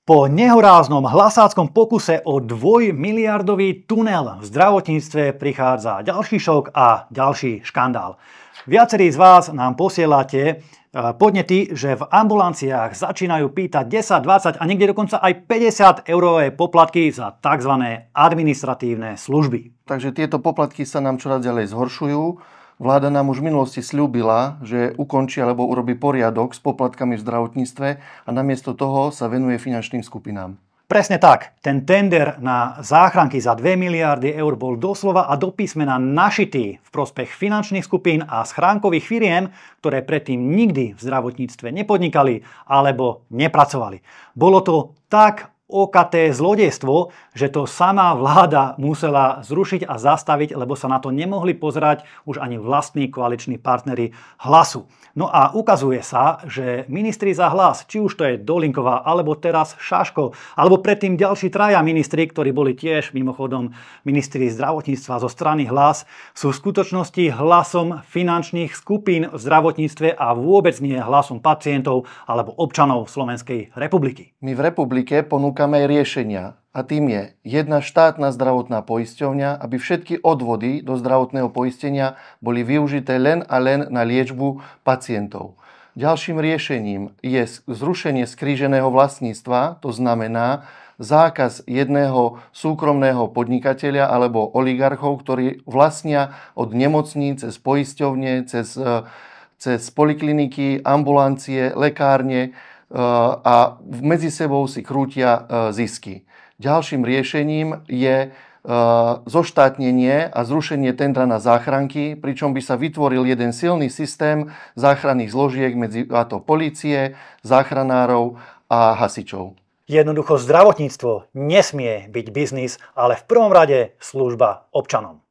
Po nehoráznom hlasáckom pokuse o 2-miliardový tunel v zdravotníctve prichádza ďalší šok a ďalší škandál. Viacerí z vás nám posielate podnety, že v ambulanciách začínajú pýtať 10, 20 a niekde dokonca aj 50 eurové poplatky za tzv. Administratívne služby. Takže tieto poplatky sa nám čoraz ďalej zhoršujú. Vláda nám už v minulosti sľúbila, že ukončí alebo urobí poriadok s poplatkami v zdravotníctve a namiesto toho sa venuje finančným skupinám. Presne tak. Ten tender na záchranky za 2 miliardy eur bol doslova a do písmena našitý v prospech finančných skupín a schránkových firiem, ktoré predtým nikdy v zdravotníctve nepodnikali alebo nepracovali. Bolo to tak okaté zlodejstvo, že to sama vláda musela zrušiť a zastaviť, lebo sa na to nemohli pozerať už ani vlastní koaliční partneri Hlasu. No a ukazuje sa, že ministri za Hlas, či už to je Dolinková, alebo teraz Šaško, alebo predtým ďalší traja ministri, ktorí boli tiež mimochodom ministri zdravotníctva zo strany Hlas, sú v skutočnosti hlasom finančných skupín v zdravotníctve a vôbec nie hlasom pacientov alebo občanov Slovenskej republiky. My v republike ponúkame aj riešenia. A tým je jedna štátna zdravotná poisťovňa, aby všetky odvody do zdravotného poistenia boli využité len a len na liečbu pacientov. Ďalším riešením je zrušenie skríženého vlastníctva, to znamená zákaz jedného súkromného podnikateľa alebo oligarchov, ktorí vlastnia od nemocníc cez poisťovne, cez polikliniky, ambulancie, lekárne a medzi sebou si krútia zisky. Ďalším riešením je zoštátnenie a zrušenie tendra na záchranky, pričom by sa vytvoril jeden silný systém záchranných zložiek medzi polície, záchranárov a hasičov. Jednoducho zdravotníctvo nesmie byť biznis, ale v prvom rade služba občanom.